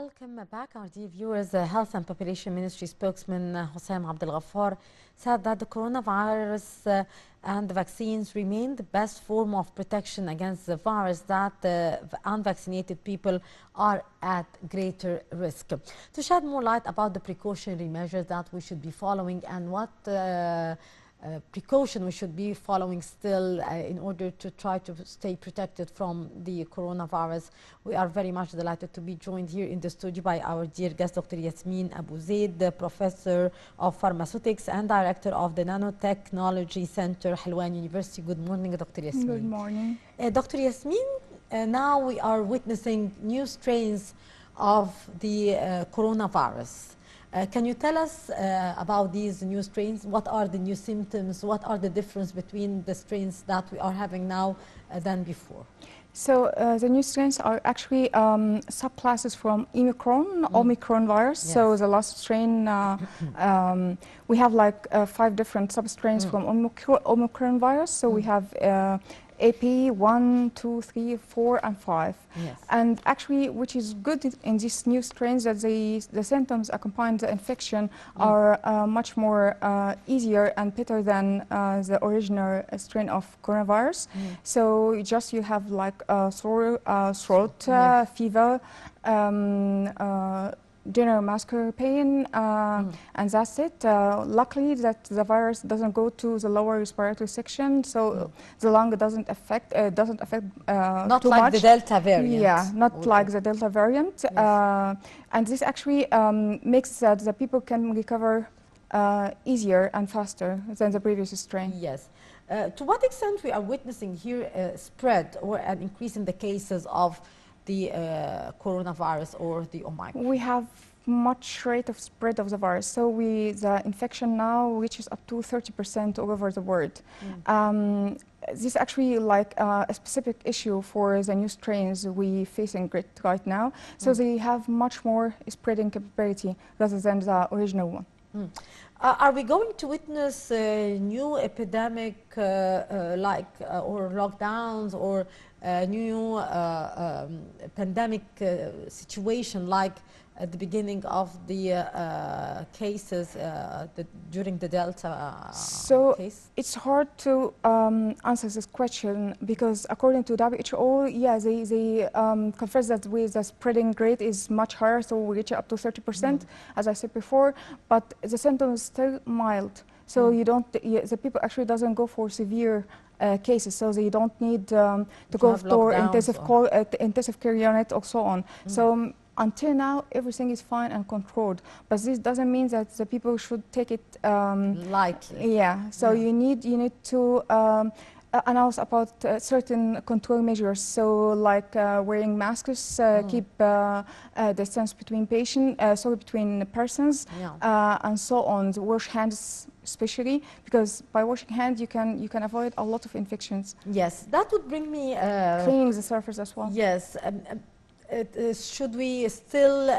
Welcome back, our dear viewers. Health and Population Ministry spokesman Hossein Abdel Ghaffar said that the coronavirus and the vaccines remain the best form of protection against the virus, that unvaccinated people are at greater risk. To shed more light about the precautionary measures that we should be following and what precaution we should be following still in order to try to stay protected from the coronavirus. We are very much delighted to be joined here in the studio by our dear guest, Dr. Yasmin Abou Zeid, the Professor of Pharmaceutics and Director of the Nanotechnology Center, Helwan University. Good morning, Dr. Yasmin. Good morning. Dr. Yasmin, now we are witnessing new strains of the coronavirus. Can you tell us about these new strains? What are the new symptoms? What are the difference between the strains that we are having now than before? So the new strains are actually subclasses from Omicron virus. Yes. So the last strain, we have like 5 different substrains from Omicron virus. So we have AP 1, 2, 3, 4, and 5. Yes. And actually, which is good in these new strains, that the symptoms accompanying the infection are much more easier and better than the original strain of coronavirus. So just you have like sore throat, fever, general muscular pain, and that's it. Luckily, that the virus doesn't go to the lower respiratory section, so the lung doesn't affect not too like much. The Delta variant. Yeah, not like the Delta variant. Yes. And this actually makes that the people can recover easier and faster than the previous strain. Yes. To what extent we are witnessing here a spread or an increase in the cases of the coronavirus or the Omicron? We have much rate of spread of the virus. So the infection now reaches up to 30% all over the world. This is actually like a specific issue for the new strains we facing right now. So they have much more spreading capability rather than the original one. Are we going to witness a new epidemic or lockdowns or a new pandemic situation like at the beginning of the cases during the Delta case? It's hard to answer this question because according to WHO, yeah, they confess that with the spreading rate is much higher, so we reach up to 30%, as I said before, but the symptoms are still mild. So the people actually doesn't go for severe cases, so they don't need to go for intensive care unit or so on. So until now, everything is fine and controlled, but this doesn't mean that the people should take it lightly. Yeah. So you need to announce about certain control measures. So like wearing masks, keep distance between between persons, and so on. Wash hands, especially because by washing hands you can avoid a lot of infections. Yes, that would bring me cleaning the surface as well. Yes. Should we still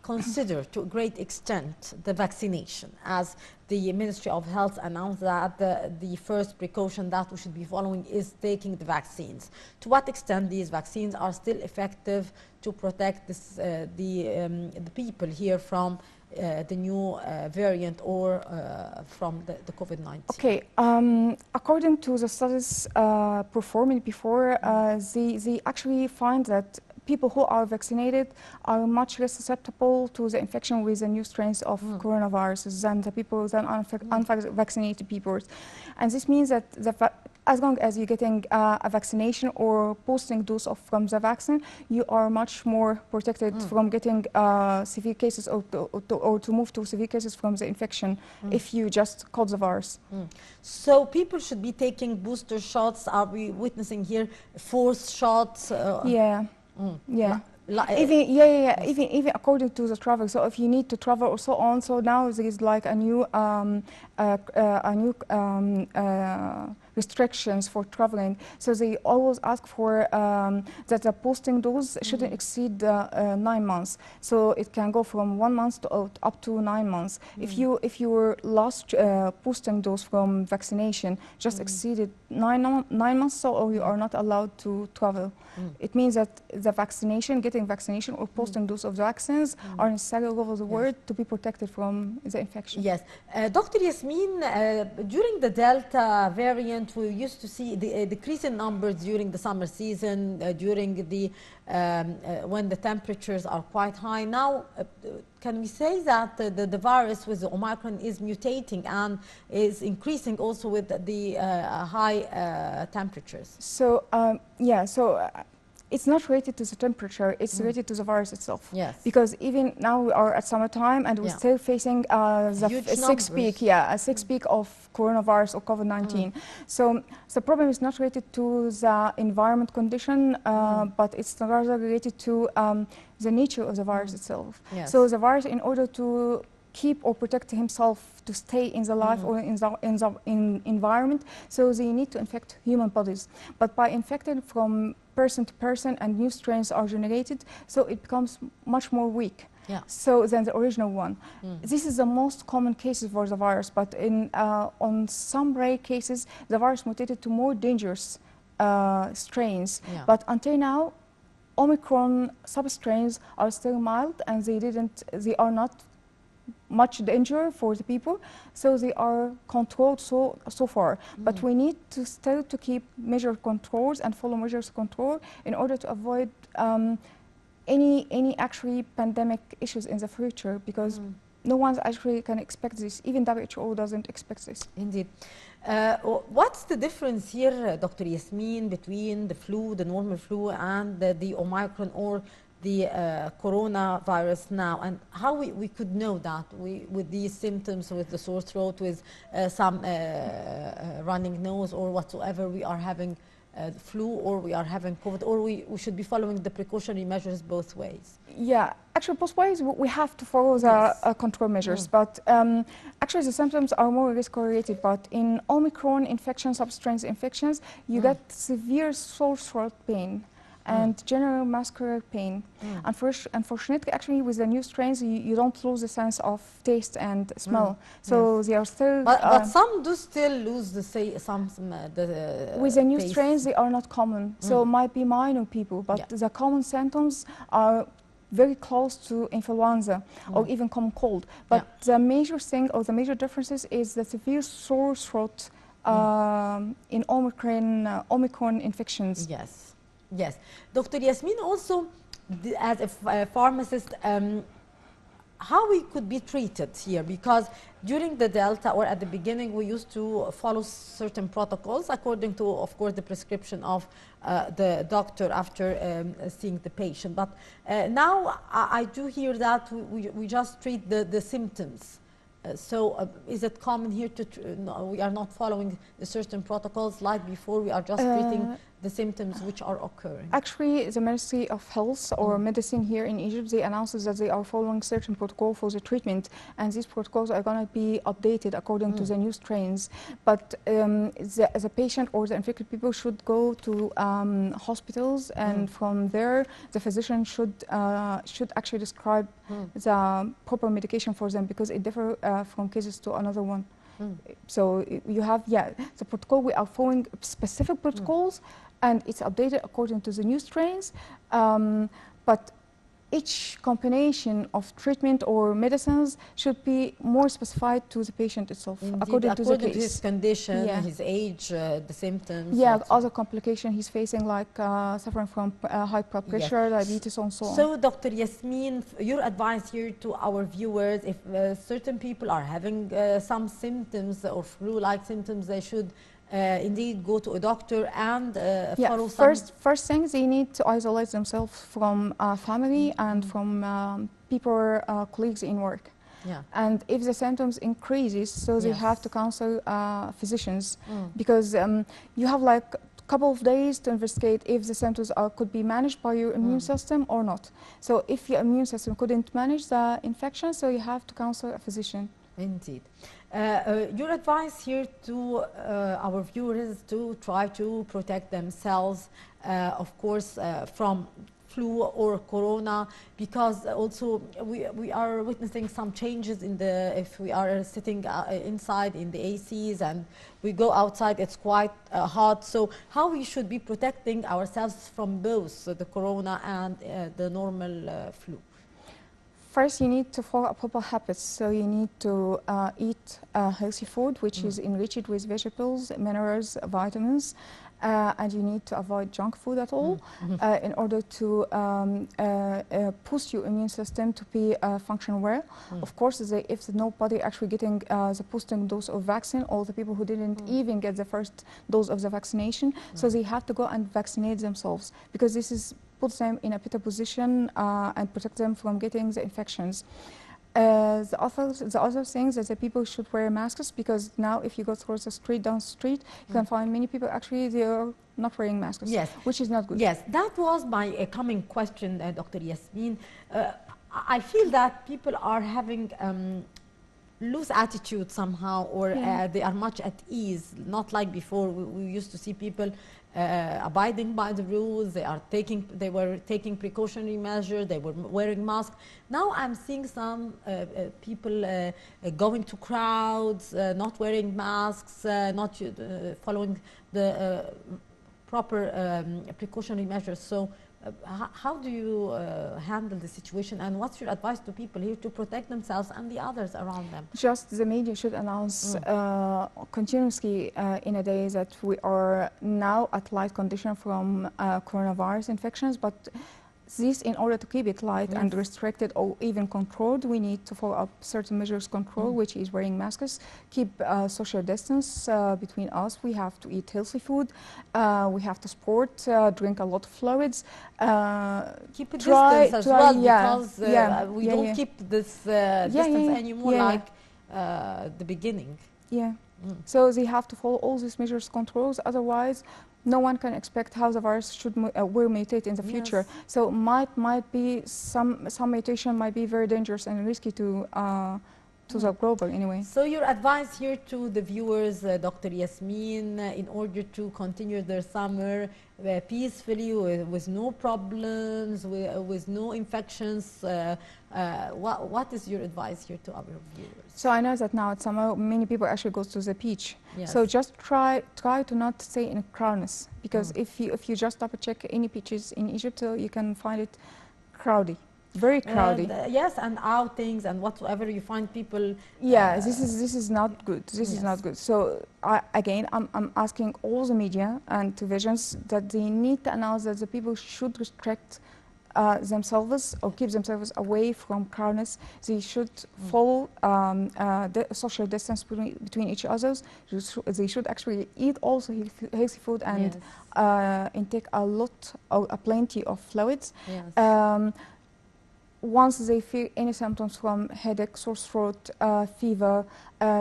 consider to a great extent the vaccination, as the Ministry of Health announced that the first precaution that we should be following is taking the vaccines? To what extent these vaccines are still effective to protect the people here from the new variant or from the COVID-19? Okay, according to the studies performed before, they actually find that people who are vaccinated are much less susceptible to the infection with the new strains of coronavirus than the people than unvaccinated people. And this means that as long as you're getting a vaccination or boosting dose from the vaccine, you are much more protected from getting severe cases or to move to severe cases from the infection if you just caught the virus. So people should be taking booster shots. Are we witnessing here forced shots? Yeah. Yeah. Even according to the travel. So if you need to travel or so on, so now there is like a new restrictions for traveling. So they always ask for that the boosting dose shouldn't exceed 9 months. So it can go from 1 month to up to 9 months. If your last boosting dose from vaccination just exceeded 9 months, so you are not allowed to travel. It means that the vaccination, getting vaccination or boosting dose of the vaccines are necessary all over the world to be protected from the infection. Yes. Dr. Yasmin, during the Delta variant, we used to see the decrease in numbers during the summer season, during the when the temperatures are quite high. Now, can we say that the virus with the Omicron is mutating and is increasing also with the high temperatures? So, it's not related to the temperature, it's related to the virus itself. Yes. Because even now we are at summertime and we're still facing the sixth peak of coronavirus or COVID-19. So the problem is not related to the environment condition, but it's rather related to the nature of the virus itself. Yes. So the virus, in order to keep or protect himself to stay in the life or in the environment, so they need to infect human bodies. But by infecting from person to person and new strains are generated, so it becomes much more weak. So than the original one. This is the most common cases for the virus, but on some rare cases, the virus mutated to more dangerous strains. But until now, Omicron substrains are still mild and they are not much danger for the people, so they are controlled so far. But we need to still to keep measure controls and follow measures control in order to avoid any actually pandemic issues in the future, because no one actually can expect this. Even WHO doesn't expect this. Indeed. What's the difference here, Dr. Yasmin, between the flu, the normal flu, and the Omicron or the coronavirus now, and how we could know that with these symptoms, with the sore throat, with some running nose or whatsoever, we are having flu or we are having COVID, or we should be following the precautionary measures both ways? Yeah, actually both ways we have to follow the control measures, but actually the symptoms are more risk-correlated. But in Omicron infection, substrains infections, you get severe sore throat pain and general muscular pain. Unfortunately, actually, with the new strains, you don't lose the sense of taste and smell. So they are still. But some do still lose the with the new taste. strains, they are not common. So might be minor people, but the common symptoms are very close to influenza or even common cold. But the major thing or the major differences is the severe sore throat in Omicron infections. Yes. Yes. Dr. Yasmin, also as a pharmacist, how we could be treated here, because during the Delta or at the beginning we used to follow certain protocols according to, of course, the prescription of the doctor after seeing the patient. But now I do hear that we just treat the symptoms. So is it common here to, no, we are not following the certain protocols like before, we are just treating the symptoms which are occurring? Actually, the Ministry of Health or Medicine here in Egypt, they announces that they are following certain protocol for the treatment, and these protocols are going to be updated according to the new strains. But the patient or the infected people should go to hospitals, and from there the physician should actually describe the proper medication for them, because it differs from cases to another one. So you have, the protocol, we are following specific protocols, and it's updated according to the new strains. But each combination of treatment or medicines should be more specified to the patient itself. Indeed, according to the case. His condition, his age, the symptoms. Yeah, other complication he's facing, like suffering from high blood pressure, diabetes, and so on. So, Dr. Yasmin, your advice here to our viewers, if certain people are having some symptoms or flu-like symptoms, they should indeed go to a doctor and follow first thing, they need to isolate themselves from family and from people, colleagues in work. And if the symptoms increases, so they have to consult physicians, because you have like a couple of days to investigate if the symptoms could be managed by your immune system or not. So if your immune system couldn't manage the infection, so you have to consult a physician. Indeed. Your advice here to our viewers to try to protect themselves, of course, from flu or corona, because also we are witnessing some changes in the, if we are sitting inside in the ACs and we go outside, it's quite hot. So how we should be protecting ourselves from both the corona and the normal flu? First, you need to follow proper habits. So you need to eat healthy food, which is enriched with vegetables, minerals, vitamins, and you need to avoid junk food at all in order to boost your immune system to be function well. Of course, if nobody actually getting the boosting dose of vaccine, or the people who didn't even get the first dose of the vaccination, so they have to go and vaccinate themselves, because this is puts them in a better position and protect them from getting the infections. The other things that the people should wear masks, because now if you go through the street, down the street, you can find many people actually they are not wearing masks, yes, which is not good. Yes, that was my coming question, Dr. Yasmin. I feel that people are having loose attitude somehow, or they are much at ease, not like before. We used to see people abiding by the rules. They were taking precautionary measures. They were wearing masks. Now I'm seeing some people going to crowds, not wearing masks, not following the proper precautionary measures. So how do you handle the situation, and what's your advice to people here to protect themselves and the others around them? Just the media should announce continuously in a day that we are now at light condition from coronavirus infections, but this, in order to keep it light and restricted or even controlled, we need to follow up certain measures control, which is wearing masks, keep social distance between us. We have to eat healthy food. We have to sport, drink a lot of fluids. Keep a distance as well, because we don't keep this distance anymore like the beginning. So they have to follow all these measures controls, otherwise no one can expect how the virus will mutate in the future. So might be some mutation might be very dangerous and risky to the global anyway. So your advice here to the viewers, Dr. Yasmin, in order to continue their summer peacefully with no problems, with no infections, what is your advice here to our viewers? So I know that now at summer many people actually go to the beach. So just try to not stay in crowdness, because if you just double check any beaches in Egypt, you can find it crowded. Very crowded. Yes, and outings and whatsoever you find people. This is not good. This is not good. So I'm asking all the media and televisions that they need to announce that the people should restrict themselves or keep themselves away from crowdness. They should follow the social distance between each others. They should actually eat also healthy food and intake a lot or plenty of fluids. Once they feel any symptoms from headache, sore throat, fever,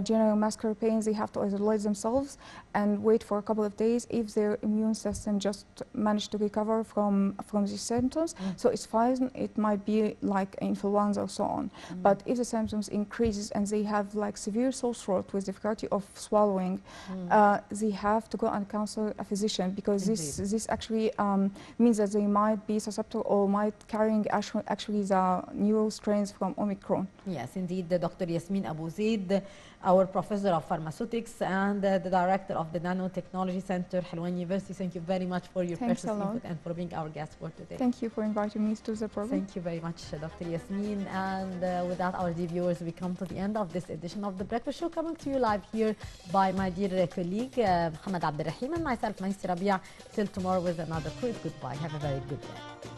general muscular pains, they have to isolate themselves and wait for a couple of days if their immune system just managed to recover from these symptoms. So it's fine, it might be like influenza or so on. But if the symptoms increases and they have like severe sore throat with difficulty of swallowing, they have to go and consult a physician, because this actually means that they might be susceptible or might carrying actually the new strains from Omicron. Yes, indeed, Dr. Yasmin Abou Zeid, our professor of pharmaceutics and the director of the Nanotechnology Center, Helwan University. Thank you very much for your precious input and for being our guest for today. Thank you for inviting me to the program. Thank you very much, Dr. Yasmin. And with that, our dear viewers, we come to the end of this edition of The Breakfast Show, coming to you live here by my dear colleague, Mohammed Abdelrahim, and myself, Maïsi Rabia. Till tomorrow with another quiz. Goodbye. Have a very good day.